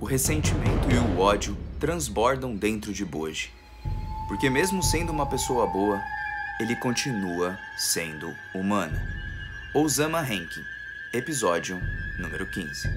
O ressentimento e o ódio transbordam dentro de Bojji, porque mesmo sendo uma pessoa boa, ele continua sendo humano. Osama Rankin, episódio número 15.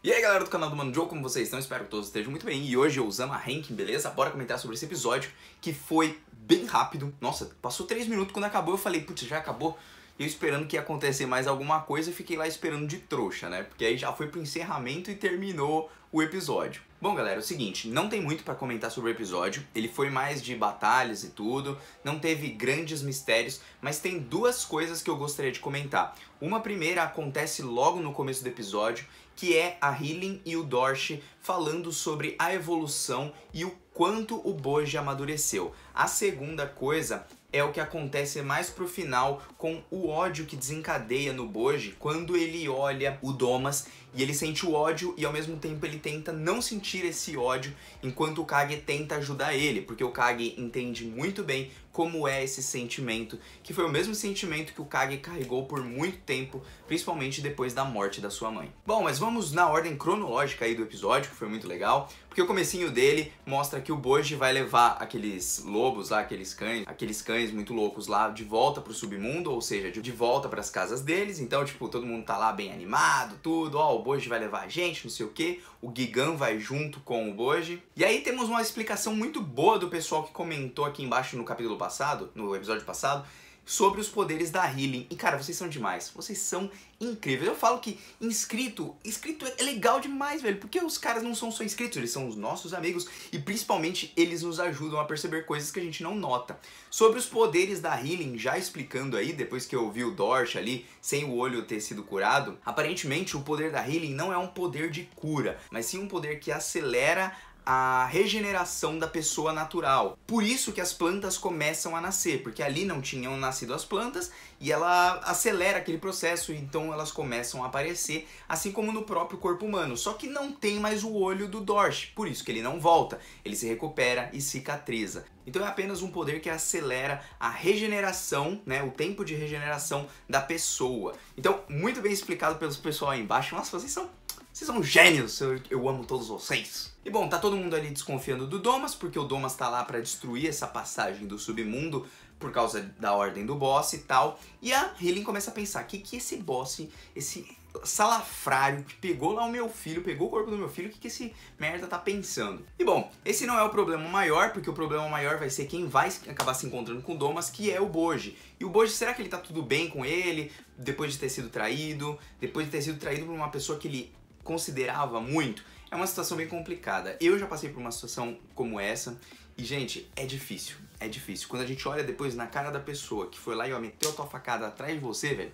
E aí galera do canal do Mano Joe, como vocês estão? Espero que todos estejam muito bem. E hoje eu Osama Rankin, beleza? Bora comentar sobre esse episódio que foi bem rápido. Nossa, passou 3 minutos, quando acabou eu falei, putz, já acabou? Eu esperando que ia acontecer mais alguma coisa, fiquei lá esperando de trouxa, né? Porque aí já foi pro encerramento e terminou o episódio. Bom galera, é o seguinte, não tem muito pra comentar sobre o episódio, ele foi mais de batalhas e tudo, não teve grandes mistérios, mas tem duas coisas que eu gostaria de comentar. Uma primeira acontece logo no começo do episódio, que é a Healing e o Dorshi falando sobre a evolução e o quanto o Bojji amadureceu. A segunda coisa é o que acontece mais pro final com o ódio que desencadeia no Bojji quando ele olha o Domas e ele sente o ódio e ao mesmo tempo ele tenta não sentir esse ódio enquanto o Kage tenta ajudar ele, porque o Kage entende muito bem como é esse sentimento, que foi o mesmo sentimento que o Kage carregou por muito tempo, principalmente depois da morte da sua mãe. Bom, mas vamos na ordem cronológica aí do episódio, que foi muito legal, porque o comecinho dele mostra que o Bojji vai levar aqueles lobos lá, aqueles cães muito loucos lá de volta pro submundo, ou seja, de volta pras casas deles. Então, tipo, todo mundo tá lá bem animado, tudo, ó, o Bojji vai levar a gente, não sei o que, o Gigan vai junto com o Bojji. E aí temos uma explicação muito boa do pessoal que comentou aqui embaixo no capítulo passado, no episódio passado, sobre os poderes da Healing. E cara, vocês são demais, vocês são incríveis. Eu falo que inscrito é legal demais, velho, porque os caras não são só inscritos, eles são os nossos amigos e principalmente eles nos ajudam a perceber coisas que a gente não nota. Sobre os poderes da Healing, já explicando aí, depois que eu vi o Dorshi ali, sem o olho ter sido curado, aparentemente o poder da Healing não é um poder de cura, mas sim um poder que acelera a regeneração da pessoa natural. Por isso que as plantas começam a nascer, porque ali não tinham nascido as plantas e ela acelera aquele processo, então elas começam a aparecer, assim como no próprio corpo humano. Só que não tem mais o olho do Dorshi, por isso que ele não volta, ele se recupera e cicatriza. Então é apenas um poder que acelera a regeneração, né, o tempo de regeneração da pessoa. Então, muito bem explicado pelo pessoal aí embaixo. Nossa, vocês são gênios, eu amo todos vocês. E bom, tá todo mundo ali desconfiando do Domas, porque o Domas tá lá pra destruir essa passagem do submundo por causa da ordem do boss e tal. E a Healing começa a pensar, que esse boss, esse salafrário que pegou lá o meu filho, pegou o corpo do meu filho, que esse merda tá pensando? E bom, esse não é o problema maior, porque o problema maior vai ser quem vai acabar se encontrando com o Domas, que é o Bojji. E o Bojji, será que ele tá tudo bem com ele, depois de ter sido traído por uma pessoa que ele considerava muito? É uma situação bem complicada. Eu já passei por uma situação como essa e, gente, é difícil. É difícil. Quando a gente olha depois na cara da pessoa que foi lá e ó, meteu a tua facada atrás de você, velho,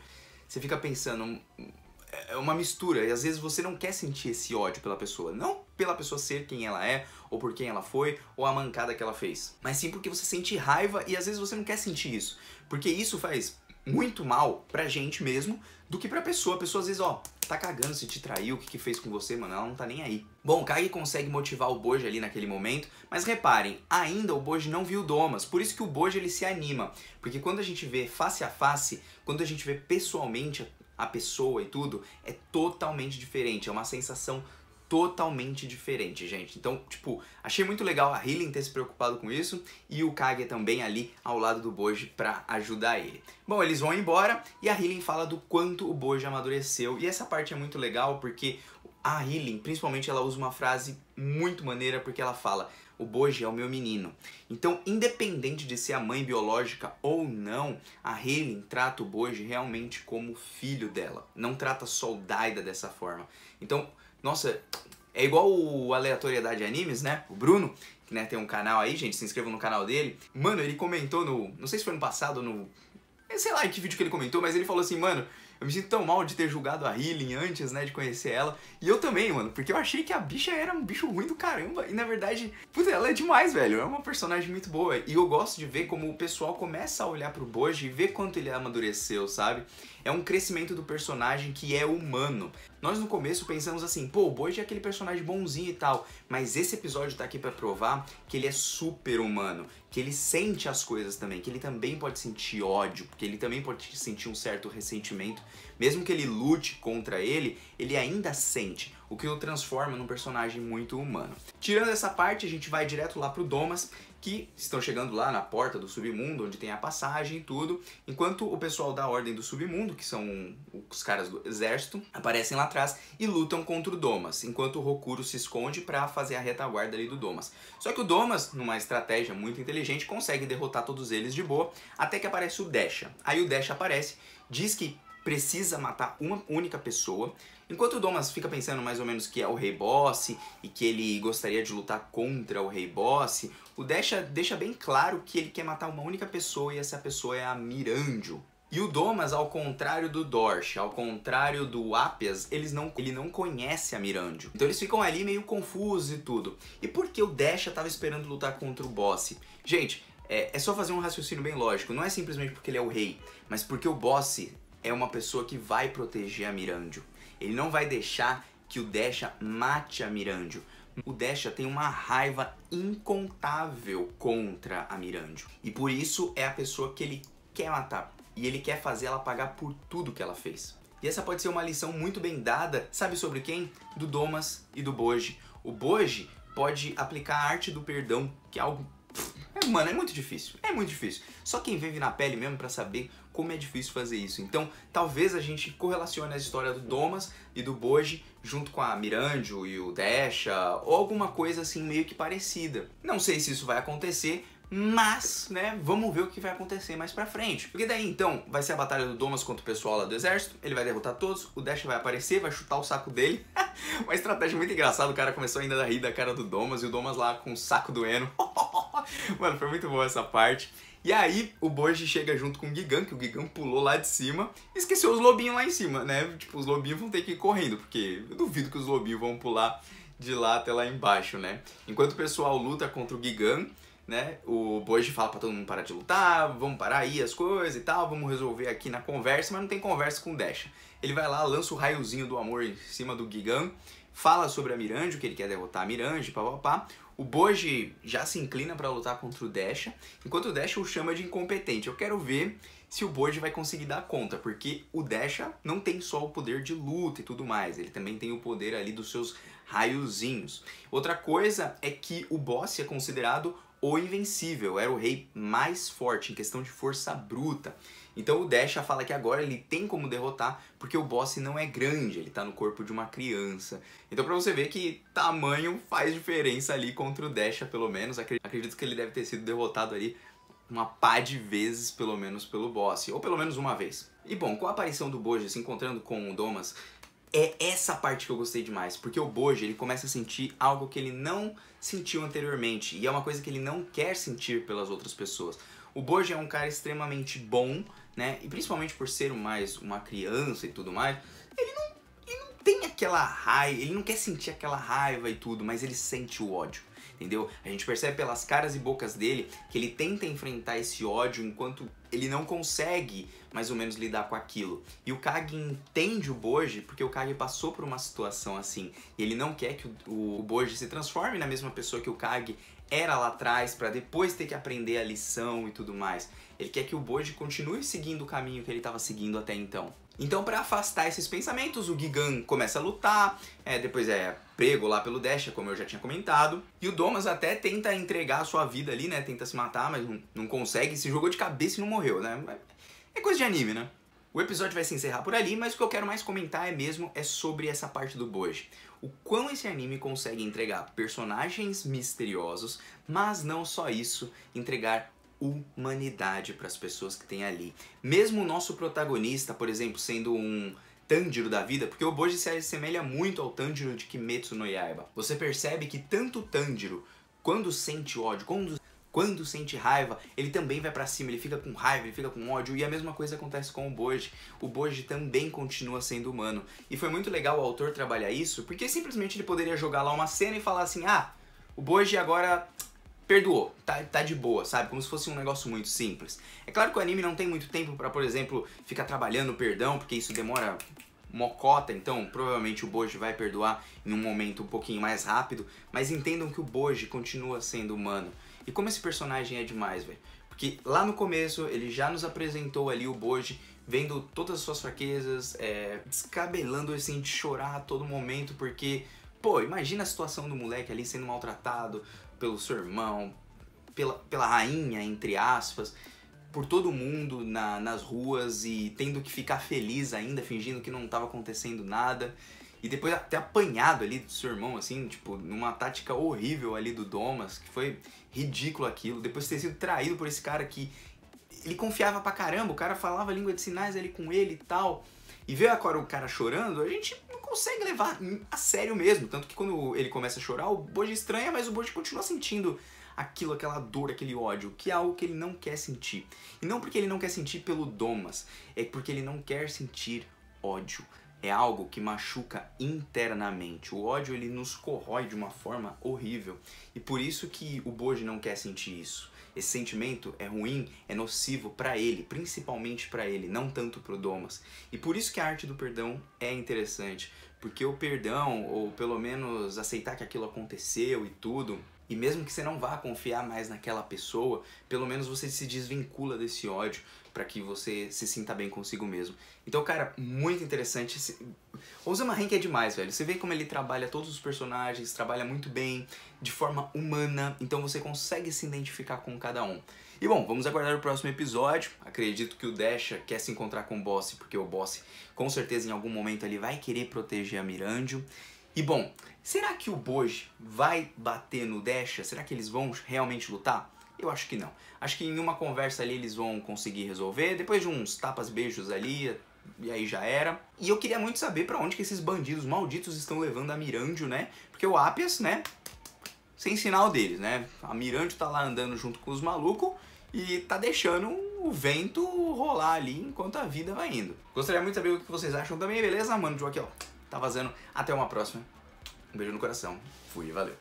você fica pensando, é uma mistura e às vezes você não quer sentir esse ódio pela pessoa. Não pela pessoa ser quem ela é, ou por quem ela foi, ou a mancada que ela fez. Mas sim porque você sente raiva e às vezes você não quer sentir isso. Porque isso faz muito mal pra gente mesmo do que pra pessoa. A pessoa às vezes, ó, tá cagando se te traiu, o que fez com você, mano, ela não tá nem aí. Bom, o Kage consegue motivar o Bojji ali naquele momento, mas reparem, ainda o Bojji não viu o Domas, por isso que o Bojji ele se anima, porque quando a gente vê face a face, quando a gente vê pessoalmente a pessoa e tudo, é totalmente diferente, é uma sensação totalmente diferente, gente. Então, tipo, achei muito legal a Healing ter se preocupado com isso e o Kage também ali ao lado do Bojji pra ajudar ele. Bom, eles vão embora e a Healing fala do quanto o Bojji amadureceu e essa parte é muito legal porque a Healing, principalmente, ela usa uma frase muito maneira porque ela fala: o Bojji é o meu menino. Então, independente de ser a mãe biológica ou não, a Healing trata o Bojji realmente como filho dela. Não trata só o Daida dessa forma. Então, nossa, é igual o Aleatoriedade Animes, né? O Bruno, que né, tem um canal aí, gente, se inscrevam no canal dele. Mano, ele comentou não sei se foi no passado, sei lá em que vídeo que ele comentou, mas ele falou assim, mano, eu me sinto tão mal de ter julgado a Healing antes, né, de conhecer ela. E eu também, mano, porque eu achei que a bicha era um bicho ruim do caramba. E na verdade, puta, ela é demais, velho. É uma personagem muito boa. E eu gosto de ver como o pessoal começa a olhar pro Bojji e ver quanto ele amadureceu, sabe? É um crescimento do personagem que é humano. Nós no começo pensamos assim, pô, o Boji é aquele personagem bonzinho e tal, mas esse episódio tá aqui pra provar que ele é super humano, que ele sente as coisas também, que ele também pode sentir ódio, que ele também pode sentir um certo ressentimento. Mesmo que ele lute contra ele ainda sente, o que o transforma num personagem muito humano. Tirando essa parte, a gente vai direto lá pro Domas, que estão chegando lá na porta do submundo, onde tem a passagem e tudo, enquanto o pessoal da Ordem do Submundo, que são os caras do exército, aparecem lá atrás e lutam contra o Domas, enquanto o Rokuro se esconde pra fazer a retaguarda ali do Domas. Só que o Domas, numa estratégia muito inteligente, consegue derrotar todos eles de boa, até que aparece o Desha. Aí o Desha aparece, diz que precisa matar uma única pessoa, enquanto o Domas fica pensando mais ou menos que é o Rei Boss e que ele gostaria de lutar contra o Rei Boss, o Desha deixa bem claro que ele quer matar uma única pessoa e essa pessoa é a Mirandio. E o Domas, ao contrário do Dorsh, ao contrário do Appias, ele não conhece a Mirandio. Então eles ficam ali meio confusos e tudo. E por que o Desha estava esperando lutar contra o Boss? Gente, é só fazer um raciocínio bem lógico. Não é simplesmente porque ele é o rei, mas porque o Boss é uma pessoa que vai proteger a Mirandio. Ele não vai deixar que o Desha mate a Mirandio. O Desha tem uma raiva incontável contra a Mirandio. E por isso é a pessoa que ele quer matar. E ele quer fazer ela pagar por tudo que ela fez. E essa pode ser uma lição muito bem dada, sabe sobre quem? Do Domas e do Boji. O Boji pode aplicar a arte do perdão, que é algo... Mano, é muito difícil. É muito difícil. Só quem vive na pele mesmo pra saber como é difícil fazer isso. Então, talvez a gente correlacione a história do Domas e do Boji junto com a Mirandio e o Desha, ou alguma coisa assim meio que parecida. Não sei se isso vai acontecer, mas, né, vamos ver o que vai acontecer mais pra frente. Porque daí, então, vai ser a batalha do Domas contra o pessoal lá do exército, ele vai derrotar todos, o Desha vai aparecer, vai chutar o saco dele. Uma estratégia muito engraçada, o cara começou ainda a rir da cara do Domas, e o Domas lá com o saco doendo. Mano, foi muito boa essa parte. E aí, o Boji chega junto com o Gigan, que o Gigan pulou lá de cima e esqueceu os lobinhos lá em cima, né? Tipo, os lobinhos vão ter que ir correndo, porque eu duvido que os lobinhos vão pular de lá até lá embaixo, né? Enquanto o pessoal luta contra o Gigan, né? O Boji fala pra todo mundo parar de lutar, vamos parar aí as coisas e tal, vamos resolver aqui na conversa, mas não tem conversa com o Desha. Ele vai lá, lança o raiozinho do amor em cima do Gigan, fala sobre a Mirandio, que ele quer derrotar a Mirandio, papapá. O Boji já se inclina pra lutar contra o Desha, enquanto o Desha o chama de incompetente. Eu quero ver se o Boji vai conseguir dar conta, porque o Desha não tem só o poder de luta e tudo mais, ele também tem o poder ali dos seus raiozinhos. Outra coisa é que o Boss é considerado o invencível, era o rei mais forte em questão de força bruta. Então o Desha fala que agora ele tem como derrotar, porque o Boss não é grande, ele tá no corpo de uma criança. Então pra você ver que tamanho faz diferença ali contra o Desha, pelo menos. Acredito que ele deve ter sido derrotado ali uma pá de vezes, pelo menos, pelo Boss, ou pelo menos uma vez. E bom, com a aparição do Boji se encontrando com o Domas, é essa parte que eu gostei demais, porque o Boji ele começa a sentir algo que ele não sentiu anteriormente, e é uma coisa que ele não quer sentir pelas outras pessoas. O Boji é um cara extremamente bom, né, e principalmente por ser mais uma criança e tudo mais, ele não tem aquela raiva, ele não quer sentir aquela raiva e tudo, mas ele sente o ódio. Entendeu? A gente percebe pelas caras e bocas dele que ele tenta enfrentar esse ódio enquanto ele não consegue mais ou menos lidar com aquilo. E o Kage entende o Boji porque o Kage passou por uma situação assim. E ele não quer que o Boji se transforme na mesma pessoa que o Kage era lá atrás para depois ter que aprender a lição e tudo mais. Ele quer que o Boji continue seguindo o caminho que ele estava seguindo até então. Então, para afastar esses pensamentos, o Gigan começa a lutar, depois é pego lá pelo Desha, como eu já tinha comentado, e o Domas até tenta entregar a sua vida ali, né, tenta se matar, mas não consegue, se jogou de cabeça e não morreu, né, é coisa de anime, né. O episódio vai se encerrar por ali, mas o que eu quero mais comentar é sobre essa parte do Boji. O quão esse anime consegue entregar personagens misteriosos, mas não só isso, entregar humanidade para as pessoas que tem ali. Mesmo o nosso protagonista, por exemplo, sendo um Tanjiro da vida, porque o Boji se assemelha muito ao Tanjiro de Kimetsu no Yaiba. Você percebe que tanto o Tanjiro, quando sente ódio, quando sente raiva, ele também vai pra cima, ele fica com raiva, ele fica com ódio, e a mesma coisa acontece com o Boji. O Boji também continua sendo humano. E foi muito legal o autor trabalhar isso, porque simplesmente ele poderia jogar lá uma cena e falar assim, ah, o Boji agora perdoou, tá de boa, sabe? Como se fosse um negócio muito simples. É claro que o anime não tem muito tempo pra, por exemplo, ficar trabalhando o perdão, porque isso demora mocota, então provavelmente o Bojji vai perdoar em um momento um pouquinho mais rápido, mas entendam que o Bojji continua sendo humano. E como esse personagem é demais, velho. Porque lá no começo ele já nos apresentou ali o Bojji vendo todas as suas fraquezas, descabelando assim de chorar a todo momento, porque, pô, imagina a situação do moleque ali sendo maltratado pelo seu irmão, pela rainha, entre aspas, por todo mundo nas ruas e tendo que ficar feliz ainda, fingindo que não estava acontecendo nada. E depois até apanhado ali do seu irmão, assim, tipo, numa tática horrível ali do Domas, que foi ridículo aquilo. Depois de ter sido traído por esse cara que ele confiava pra caramba, o cara falava língua de sinais ali com ele e tal. E ver agora o cara chorando, a gente não consegue levar a sério mesmo. Tanto que quando ele começa a chorar, o Bojji estranha, mas o Bojji continua sentindo aquilo, aquela dor, aquele ódio, que é algo que ele não quer sentir. E não porque ele não quer sentir pelo Domas, é porque ele não quer sentir ódio. É algo que machuca internamente. O ódio, ele nos corrói de uma forma horrível. E por isso que o Bojji não quer sentir isso. Esse sentimento é ruim, é nocivo pra ele, principalmente pra ele, não tanto pro Domas. E por isso que a arte do perdão é interessante. Porque o perdão, ou pelo menos aceitar que aquilo aconteceu e tudo, e mesmo que você não vá confiar mais naquela pessoa, pelo menos você se desvincula desse ódio para que você se sinta bem consigo mesmo. Então, cara, muito interessante. O Osama Rank é demais, velho. Você vê como ele trabalha todos os personagens, trabalha muito bem, de forma humana, então você consegue se identificar com cada um. E bom, vamos aguardar o próximo episódio. Acredito que o Desha quer se encontrar com o Boss, porque o Boss com certeza em algum momento ele vai querer proteger a Mirandio. E bom, será que o Bojji vai bater no Desha? Será que eles vão realmente lutar? Eu acho que não. Acho que em uma conversa ali eles vão conseguir resolver, depois de uns tapas, beijos ali, e aí já era. E eu queria muito saber pra onde que esses bandidos malditos estão levando a Mirandio, né? Porque o Appias, né, sem sinal deles, né? A Mirandio tá lá andando junto com os malucos e tá deixando o vento rolar ali enquanto a vida vai indo. Gostaria muito de saber o que vocês acham também, beleza? Mano, Joe aqui, ó, tá vazando. Até uma próxima. Um beijo no coração. Fui, valeu.